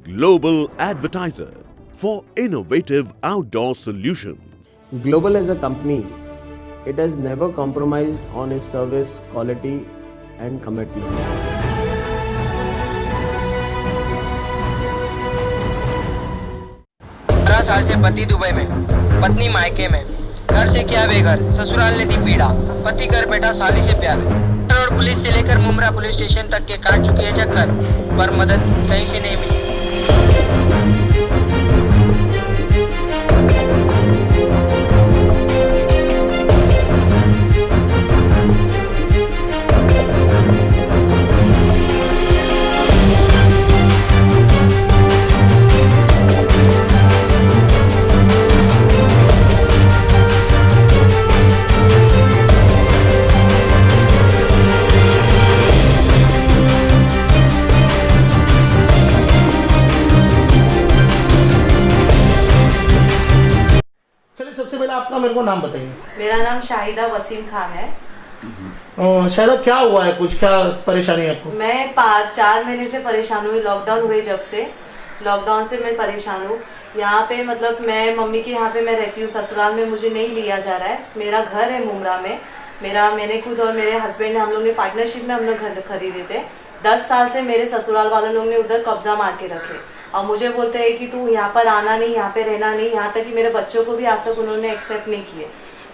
Global Advertiser for innovative outdoor solutions. Global as a company, it has never compromised on its service quality and commitment. 15 साल से पति Dubai में, पत्नी मायके में, घर से क्या बेघर, ससुराल ने दी पीड़ा, पति घर बैठा साली से प्यार। और पुलिस से लेकर मुमरा पुलिस स्टेशन तक के काट चुकी है चक्कर, पर मदद कहीं से नहीं मिली। सबसे पहले आपका मेरे को नाम बताइए। मेरा नाम शाहिदा वसीम खान है। शाहिदा, क्या हुआ है, कुछ क्या परेशानी है आपको? मैं 4 महीने से परेशान हुई, लॉकडाउन हुए जब से, लॉकडाउन से मैं परेशान हूँ। यहाँ पे मतलब मैं मम्मी के यहाँ पे मैं रहती हूँ, ससुराल में मुझे नहीं लिया जा रहा है। मेरा घर है मुमरा में, मैंने खुद और मेरे हस्बैंड ने, हम लोग ने पार्टनरशिप में हम लोग घर खरीदे थे। 10 साल से मेरे ससुराल वालों लोग ने उधर कब्जा मार के रखे और मुझे बोलते हैं कि तू यहाँ पर आना नहीं, यहाँ पे रहना नहीं। यहाँ तक कि मेरे बच्चों को भी आज तक उन्होंने एक्सेप्ट नहीं किए।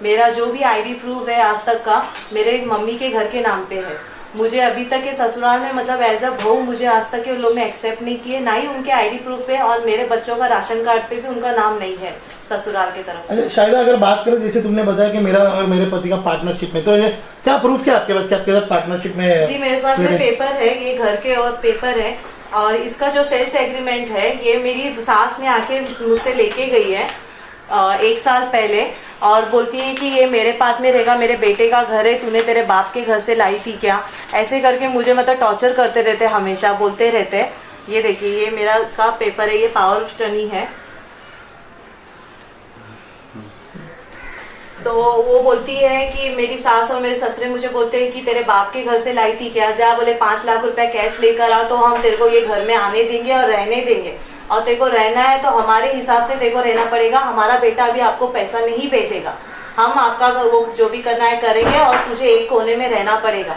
मेरा जो भी आईडी प्रूफ है आज तक का मेरे मम्मी के घर के नाम पे है। मुझे अभी तक के ससुराल में मतलब एज अ बहू मुझे आज तक के लोग ने एक्सेप्ट नहीं किए, ना ही उनके आईडी प्रूफ पे, और मेरे बच्चों का राशन कार्ड पे भी उनका नाम नहीं है ससुराल की तरफ से। शायद अगर बात करें, जैसे तुमने बताया कि मेरा और मेरे पति का पार्टनरशिप में, तो ये क्या प्रूफ क्या आपके पास, क्या आपके साथ पार्टनरशिप में? जी, मेरे पास में पेपर है, ये घर के और पेपर है, और इसका जो सेल्स एग्रीमेंट है ये मेरी सास ने आके मुझसे लेके गई है 1 साल पहले, और बोलती है कि ये मेरे पास में रहेगा, मेरे बेटे का घर है, तूने तेरे बाप के घर से लाई थी क्या, ऐसे करके मुझे मतलब टॉर्चर करते रहते, हमेशा बोलते रहते। ये देखिए, ये मेरा इसका पेपर है, ये पावर ऑफ अटर्नी है। तो वो बोलती है कि मेरी सास और मेरे ससुरे मुझे बोलते हैं कि तेरे बाप के घर से लाई थी क्या, जा बोले 5 लाख रुपए कैश लेकर आ, तो हम तेरे को ये घर में आने देंगे और रहने देंगे, और तेरे को रहना है तो हमारे हिसाब से तेरे को रहना पड़ेगा, हमारा बेटा अभी आपको पैसा नहीं भेजेगा, हम आपका वो जो भी करना है करेंगे, और तुझे एक कोने में रहना पड़ेगा।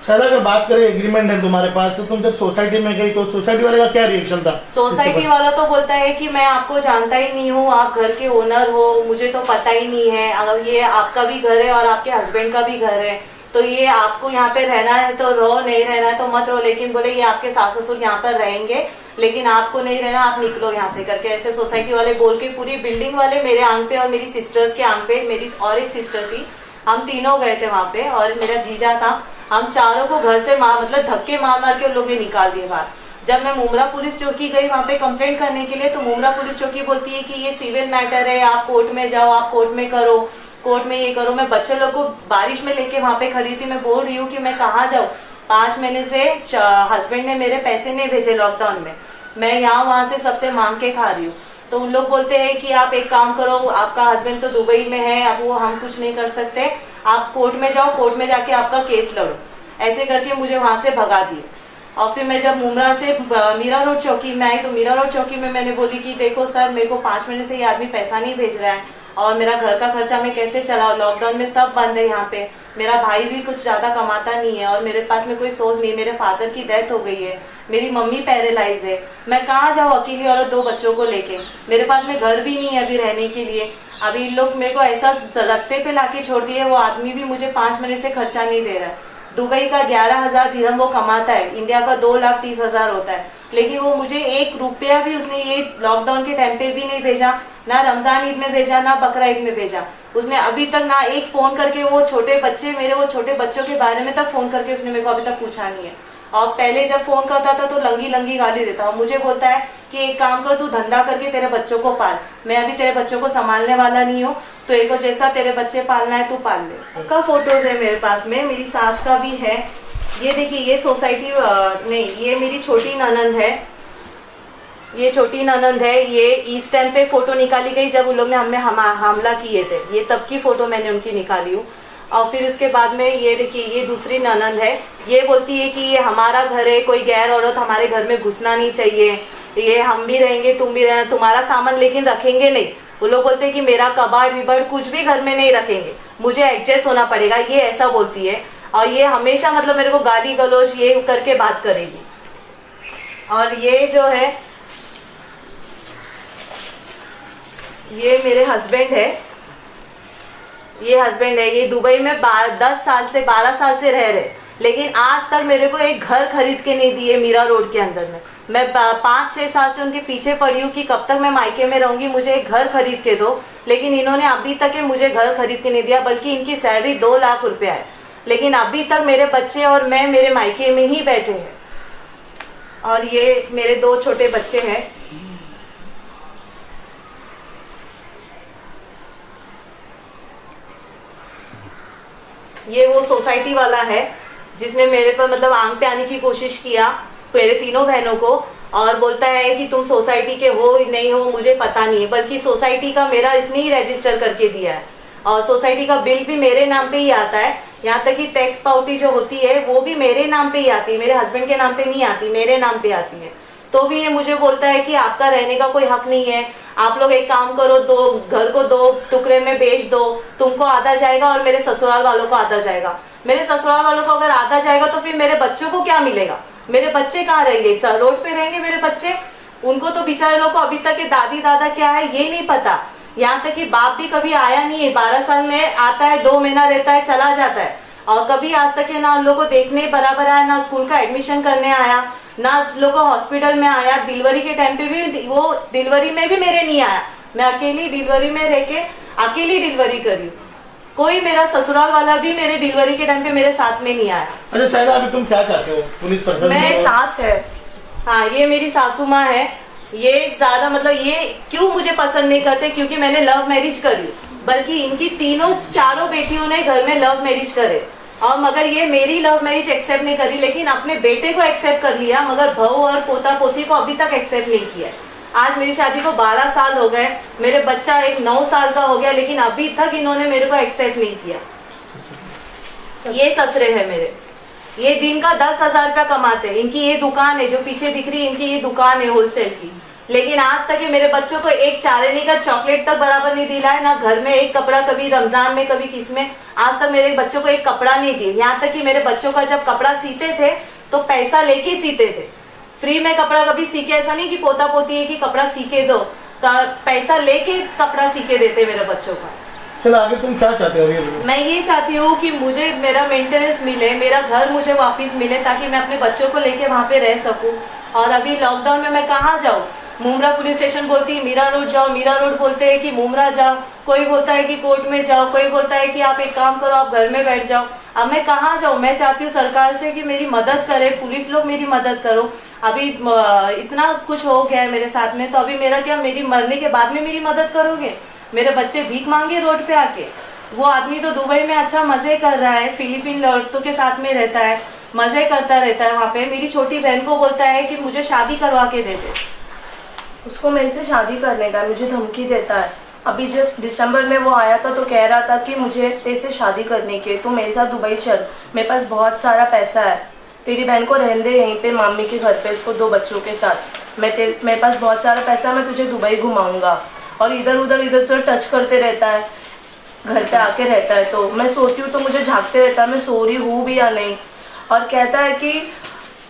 शायद अगर बात करें एग्रीमेंट है तुम्हारे पास, तो तुम जब सोसाइटी में गई तो सोसाइटी वाले का क्या रिएक्शन था? सोसाइटी वाला तो बोलता है कि मैं आपको जानता ही नहीं हूँ, आप घर के ओनर हो, मुझे तो पता ही नहीं है, अगर ये आपका भी घर है और आपके हस्बैंड का भी घर है, तो ये आपको यहाँ पे रहना है तो रहो, नहीं रहना है तो मत रहो, लेकिन बोले ये आपके सास ससुर यहाँ पर रहेंगे, लेकिन आपको नहीं रहना, आप निकलो यहाँ से करके, ऐसे सोसाइटी वाले बोल के पूरी बिल्डिंग वाले मेरे आंग पे और मेरी सिस्टर्स के आंग पे, मेरी और एक सिस्टर थी, हम तीनों गए थे वहाँ पे, और मेरा जीजा था, हम चारों को घर से मतलब धक्के मार मार के उन लोग ने निकाल दिए बाहर। जब मैं मुमरा पुलिस चौकी गई वहाँ पे कंप्लेंट करने के लिए, तो मुमरा पुलिस चौकी बोलती है कि ये सिविल मैटर है, आप कोर्ट में जाओ, आप कोर्ट में करो, कोर्ट में ये करो। मैं बच्चे लोग को बारिश में लेके वहाँ पे खड़ी थी, मैं बोल रही हूँ कि मैं कहाँ जाऊँ, 5 महीने से हस्बैंड ने मेरे पैसे नहीं भेजे लॉकडाउन में, मैं यहाँ वहाँ से सबसे मांग के खा रही हूँ। तो उन लोग बोलते हैं कि आप एक काम करो, आपका हस्बैंड तो दुबई में है, अब वो हम कुछ नहीं कर सकते, आप कोर्ट में जाओ, कोर्ट में जाके आपका केस लड़ो, ऐसे करके मुझे वहां से भगा दिए। और फिर मैं जब मुमरा से मीरा रोड चौकी में आई, तो मीरा रोड चौकी में मैंने बोली कि देखो सर, मेरे को 5 महीने से ये आदमी पैसा नहीं भेज रहा है, और मेरा घर का खर्चा मैं कैसे चलाऊं, लॉकडाउन में सब बंद है यहाँ पे, मेरा भाई भी कुछ ज्यादा कमाता नहीं है, और मेरे पास में कोई सोच नहीं, मेरे फादर की डेथ हो गई है, मेरी मम्मी पैरालाइज है, मैं कहाँ जाऊँ अकेली औरत 2 बच्चों को लेके, मेरे पास में घर भी नहीं है अभी रहने के लिए। अभी लोग मेरे को ऐसा रास्ते पे लाके छोड़ दिए, वो आदमी भी मुझे 5 महीने से खर्चा नहीं दे रहा है। दुबई का 11,000 दिरहम वो कमाता है, इंडिया का 2,30,000 होता है, लेकिन वो मुझे 1 रुपया भी उसने ये लॉकडाउन के टाइम पे भी नहीं भेजा, ना रमजान ईद में भेजा, ना बकरा ईद में भेजा उसने अभी तक, ना एक फोन करके वो छोटे बच्चे, मेरे वो छोटे बच्चों के बारे में तक फोन करके उसने मेरे को अभी तक पूछा नहीं है। और पहले जब फोन करता था तो लंगी लंगी गाली देता है, मुझे बोलता है कि एक काम कर, तू धंधा करके तेरे बच्चों को पाल, मैं अभी तेरे बच्चों को संभालने वाला नहीं हूँ, तो एक जैसा तेरे बच्चे पालना है तू पाल ले। उनका फोटोज है मेरे पास में, मेरी सास का भी है, ये देखिए, ये सोसाइटी नहीं, ये मेरी छोटी ननंद है, ये छोटी ननंद है, ये इस टाइम पे फोटो निकाली गई जब उन लोग ने हमला किए थे, ये तब की फोटो मैंने उनकी निकाली हूँ। और फिर उसके बाद में ये देखिए, ये दूसरी ननंद है, ये बोलती है कि ये हमारा घर है, कोई गैर औरत हमारे घर में घुसना नहीं चाहिए, ये हम भी रहेंगे, तुम भी रहना, तुम्हारा सामान लेकिन रखेंगे नहीं। वो लोग बोलते हैं कि मेरा कबाड़ विबाड़ कुछ भी घर में नहीं रखेंगे, मुझे एडजस्ट होना पड़ेगा, ये ऐसा बोलती है। और ये हमेशा मतलब मेरे को गाली गलौज ये करके बात करेगी। और ये जो है ये मेरे हस्बैंड है, ये दुबई में 10 साल से 12 साल से रह रहे, लेकिन आज तक मेरे को एक घर खरीद के नहीं दिए मीरा रोड के अंदर में। मैं 5-6 साल से उनके पीछे पड़ी हूँ कि कब तक मैं मायके में रहूंगी, मुझे एक घर खरीद के दो, लेकिन इन्होंने अभी तक मुझे घर खरीद के नहीं दिया, बल्कि इनकी सैलरी 2 लाख रुपया है, लेकिन अभी तक मेरे बच्चे और मैं मेरे मायके में ही बैठे हैं। और ये मेरे 2 छोटे बच्चे हैं। ये वो सोसाइटी वाला है जिसने मेरे पर मतलब आंख पे आने की कोशिश किया मेरे तीनों बहनों को, और बोलता है कि तुम सोसाइटी के हो नहीं हो मुझे पता नहीं है, बल्कि सोसाइटी का मेरा इसने ही रजिस्टर करके दिया है और सोसाइटी का बिल भी मेरे नाम पे ही आता है। यहाँ तक कि टैक्स पावती जो होती है वो भी मेरे नाम पे ही आती है, मेरे हस्बैंड के नाम पे नहीं आती, मेरे नाम पे आती है। तो भी ये मुझे बोलता है कि आपका रहने का कोई हक नहीं है, आप लोग एक काम करो, घर को 2 टुकड़े में बेच दो, तुमको आधा जाएगा और मेरे ससुराल वालों को आधा जाएगा। मेरे ससुराल वालों को अगर आधा जाएगा तो फिर मेरे बच्चों को क्या मिलेगा? मेरे बच्चे कहाँ रहेंगे? सर रोड पे रहेंगे मेरे बच्चे। उनको तो बेचारे लोग को अभी तक के दादी दादा क्या है ये नहीं पता, यहाँ तक कि बाप भी कभी आया नहीं है। 12 साल में आता है, 2 महीना रहता है, चला जाता है, और कभी आज तक है ना उन लोगों को देखने बराबर आया, ना स्कूल का एडमिशन करने आया, ना लोग हॉस्पिटल में आया। डिलीवरी के टाइम पे भी वो डिलीवरी में भी मेरे नहीं आया, मैं अकेली डिलीवरी में रह के अकेली डिलीवरी करी। कोई मेरा ससुराल वाला भी मेरे डिलीवरी के टाइम पे मेरे साथ में नहीं आया। अच्छा शायदा अभी तुम क्या चाहते हो? पुलिस प्रशासन मैं सास है, हाँ ये मेरी सासू माँ है। ये ज्यादा मतलब ये क्यों मुझे पसंद नहीं करते, क्योंकि मैंने लव मैरिज करी, बल्कि इनकी चारों बेटियों ने घर में लव मैरिज करे, और मगर ये मेरी लव मैरिज एक्सेप्ट नहीं करी, लेकिन अपने बेटे को एक्सेप्ट कर लिया, मगर बहू और पोता पोती को अभी तक एक्सेप्ट नहीं किया। आज मेरी शादी को 12 साल हो गए, मेरे बच्चा एक 9 साल का हो गया, लेकिन अभी तक इन्होंने मेरे को एक्सेप्ट नहीं किया। ये ससुरे हैं मेरे, ये दिन का 10,000 रुपया कमाते हैं। इनकी ये दुकान है जो पीछे दिख रही है, इनकी ये दुकान है होलसेल की, लेकिन आज तक ये मेरे बच्चों को एक चारनी का चॉकलेट तक बराबर नहीं दिला है, ना घर में एक कपड़ा, कभी रमजान में कभी किस में, आज तक मेरे बच्चों को एक कपड़ा नहीं दिए। यहाँ तक कि मेरे बच्चों का जब कपड़ा सीते थे तो पैसा लेके सीते थे, फ्री में कपड़ा कभी सीखे, ऐसा नहीं कि पोता पोती है कि कपड़ा सीके दो, पैसा लेके कपड़ा सीके देते मेरे बच्चों का। चलो आगे तुम क्या चाहते हो? मैं ये चाहती हूँ कि मुझे मेरा मेंटेनेंस मिले, मेरा घर मुझे वापस मिले, ताकि मैं अपने बच्चों को लेके वहाँ पे रह सकूँ। और अभी लॉकडाउन में मैं कहाँ जाऊँ? मुमरा पुलिस स्टेशन बोलती है मीरा रोड जाओ, मीरा रोड बोलते हैं कि मुमरा जाओ, कोई बोलता है कि कोर्ट में जाओ, कोई बोलता है कि आप एक काम करो आप घर में बैठ जाओ। अब मैं कहाँ जाऊँ? मैं चाहती हूँ सरकार से कि मेरी मदद करे, पुलिस लोग मेरी मदद करो। अभी इतना कुछ हो गया है मेरे साथ में, तो अभी मेरा क्या, मेरी मरने के बाद में मेरी मदद करोगे? मेरे बच्चे भीख मांगे रोड पे आके, वो आदमी तो दुबई में अच्छा मजे कर रहा है, फिलीपीन औरतों के साथ में रहता है, मजे करता रहता है वहाँ पे। मेरी छोटी बहन को बोलता है कि मुझे शादी करवा के दे दे, उसको मेरे से शादी करने का मुझे धमकी देता है। अभी जस्ट दिसंबर में वो आया था तो कह रहा था कि मुझे तेरे से शादी करने की, तो मेरे साथ दुबई चल, मेरे पास बहुत सारा पैसा है, तेरी बहन को रहने दे यहीं पे मामी के घर पे, उसको 2 बच्चों के साथ, मेरे पास बहुत सारा पैसा, मैं तुझे दुबई घुमाऊंगा। और इधर उधर टच करते रहता है, घर पे आके रहता है, तो मैं सोती हूँ तो मुझे झाँकते रहता है मैं सो रही हूँ भी या नहीं, और कहता है कि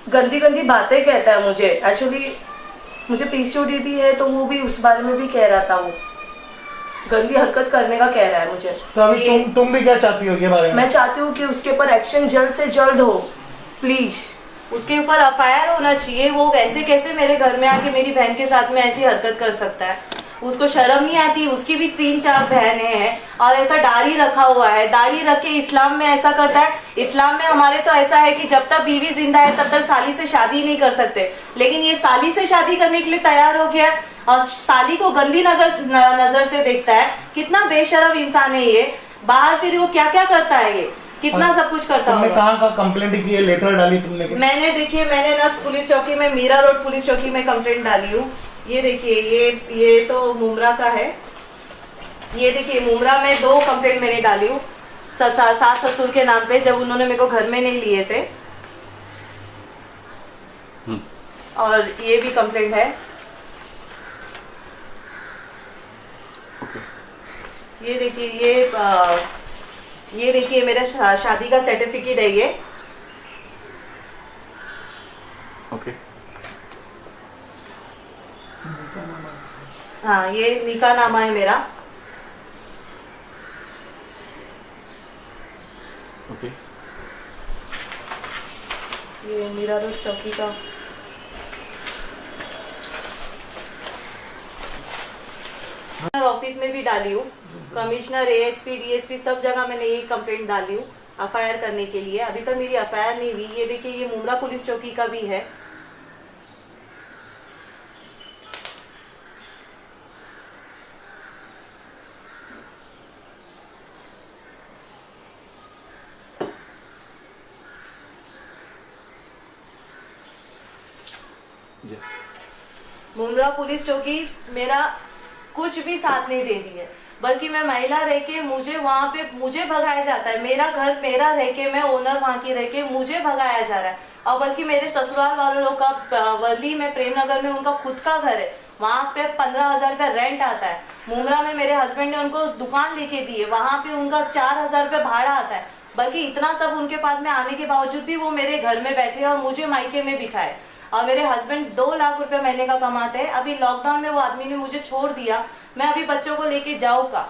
गंदी गंदी बातें कहता है मुझे। एक्चुअली मुझे पीसीओडी भी है, तो वो भी उस बारे में भी कह रहा था, वो गंदी हरकत करने का कह रहा है मुझे। तो अभी तुम भी क्या चाहती हो ये बारे में? मैं चाहती हूँ कि उसके ऊपर एक्शन जल्द से जल्द हो, प्लीज उसके ऊपर एफआईआर होना चाहिए। वो ऐसे कैसे मेरे घर में आके मेरी बहन के साथ में ऐसी हरकत कर सकता है? उसको शर्म नहीं आती? उसकी भी 3-4 बहनें हैं, और ऐसा दाढ़ी रखा हुआ है, दाढ़ी रख के इस्लाम में ऐसा करता है। इस्लाम में हमारे तो ऐसा है कि जब तक बीवी जिंदा है तब तक साली से शादी नहीं कर सकते, लेकिन ये साली से शादी करने के लिए तैयार हो गया और साली को गंदी नजर से देखता है। कितना बेशरम इंसान है ये। बाहर फिर वो क्या क्या करता है, ये कितना सब कुछ करता है। कहाँ कंप्लेंट की है, लेटर डाली तुमने? मैंने देखिए, मैंने ना पुलिस चौकी में, मीरा रोड पुलिस चौकी में कंप्लेंट डाली हूँ। ये देखिए, ये तो मुमरा का है। ये देखिए मुमरा में 2 कंप्लेंट मैंने डाली हूँ सास ससुर के नाम पे, जब उन्होंने मेरे को घर में नहीं लिए थे। और ये भी कंप्लेंट है। ये देखिए, ये देखिए मेरा शादी का सर्टिफिकेट है ये। ओके। हाँ, ये निकाह नामा है मेरा। ओके। ये मीरा रोड चौकी का। ऑफिस में भी डाली हूँ, कमिश्नर, एएसपी, डीएसपी सब जगह मैंने यही कंप्लेंट डाली हूँ एफआईआर करने के लिए। अभी तक मेरी एफआईआर नहीं हुई। ये देखिए, ये मुमरा पुलिस चौकी का भी है। मुमरा पुलिस चौकी मेरा कुछ भी साथ नहीं दे रही है, बल्कि मैं महिला रह के मुझे वहाँ पे मुझे भगाया जाता है। मेरा घर मेरा रह के, मैं ओनर वहाँ की रह के मुझे भगाया जा रहा है। और बल्कि मेरे ससुराल वालों लोग का वर्ली में, प्रेमनगर में उनका खुद का घर है, वहाँ पे 15,000 रुपया रेंट आता है। मुमरा में मेरे हस्बैंड ने उनको दुकान लेके दी है, वहाँ पे उनका 4,000 रुपया भाड़ा आता है। बल्कि इतना सब उनके पास में आने के बावजूद भी वो मेरे घर में बैठे और मुझे मायके में बिठाए। और मेरे हस्बैंड 2 लाख रुपए महीने का कमाते हैं। अभी लॉकडाउन में वो आदमी ने मुझे छोड़ दिया, मैं अभी बच्चों को लेके जाऊँगा।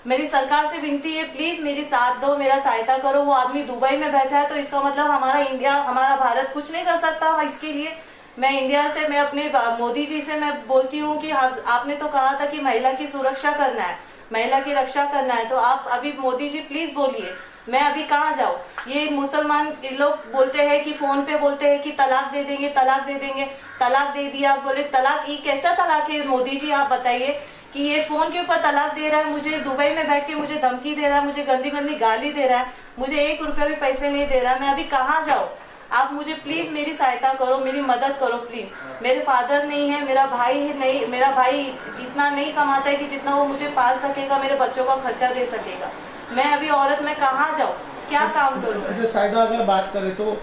मेरी सरकार से विनती है, प्लीज मेरी साथ दो, मेरा सहायता करो। वो आदमी दुबई में बैठा है, तो इसका मतलब हमारा इंडिया, हमारा भारत कुछ नहीं कर सकता इसके लिए। मैं इंडिया से, मैं अपने मोदी जी से मैं बोलती हूँ कि आपने तो कहा था कि महिला की सुरक्षा करना है, महिला की रक्षा करना है, तो आप अभी मोदी जी प्लीज बोलिए, मैं अभी कहाँ जाऊँ। ये मुसलमान लोग बोलते हैं कि फोन पे बोलते हैं कि तलाक दे देंगे, तलाक दे देंगे, तलाक दे दिया। बोले तलाक, ये कैसा तलाक है मोदी जी, आप बताइए। कि ये फोन के ऊपर तलाक दे रहा है, मुझे दुबई में बैठ के मुझे धमकी दे रहा है, मुझे गंदी गंदी गाली दे रहा है, मुझे 1 रुपया भी पैसे नहीं दे रहा है। मैं अभी कहाँ जाऊँ। आप मुझे प्लीज मेरी सहायता करो, मेरी मदद करो प्लीज। मेरे फादर नहीं है, मेरा भाई है नहीं, मेरा भाई इतना नहीं कमाता है कि जितना वो मुझे पाल सकेगा, मेरे बच्चों का खर्चा दे सकेगा। मैं अभी औरत, मैं कहाँ जाऊँ, क्या काम करूँ। अच्छा साहिदा, अगर बात करें तो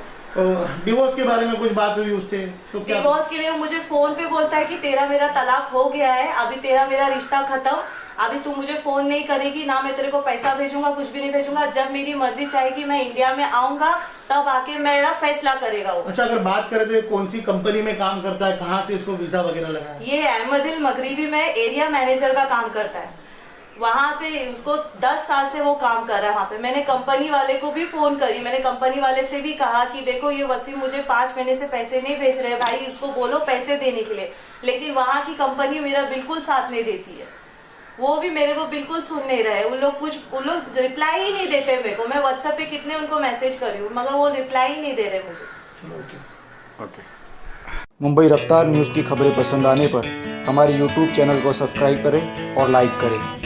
डिवोर्स के बारे में कुछ बात हुई उससे तो क्या? डिवोर्स के लिए मुझे फोन पे बोलता है कि तेरा मेरा तलाक हो गया है, अभी तेरा मेरा रिश्ता खत्म, अभी तू मुझे फोन नहीं करेगी ना, मैं तेरे को पैसा भेजूंगा, कुछ भी नहीं भेजूंगा। जब मेरी मर्जी चाहेगी मैं इंडिया में आऊंगा, तब आके मेरा फैसला करेगा वो। अच्छा, अगर बात करें तो कौन सी कंपनी में काम करता है, कहाँ से इसको वीजा वगैरह लगा है? ये अहमदिल मगरिबी में एरिया मैनेजर का काम करता है। वहाँ पे उसको 10 साल से वो काम कर रहा है वहाँ पे। मैंने कंपनी वाले को भी फोन करी, मैंने कंपनी वाले से भी कहा कि देखो ये वसीम मुझे 5 महीने से पैसे नहीं भेज रहे भाई, उसको बोलो पैसे देने के लिए। लेकिन वहाँ की कंपनी मेरा बिल्कुल साथ नहीं देती है, वो भी मेरे को बिल्कुल सुन नहीं रहे। उन लोग रिप्लाई ही नहीं देते मेरे को। मैं व्हाट्सएप पे कितने उनको मैसेज करी हूँ, मगर वो रिप्लाई ही नहीं दे रहे मुझे। ओके। मुंबई रफ्तार न्यूज़ की खबरें पसंद आने पर हमारे YouTube चैनल को सब्सक्राइब करें और लाइक करें।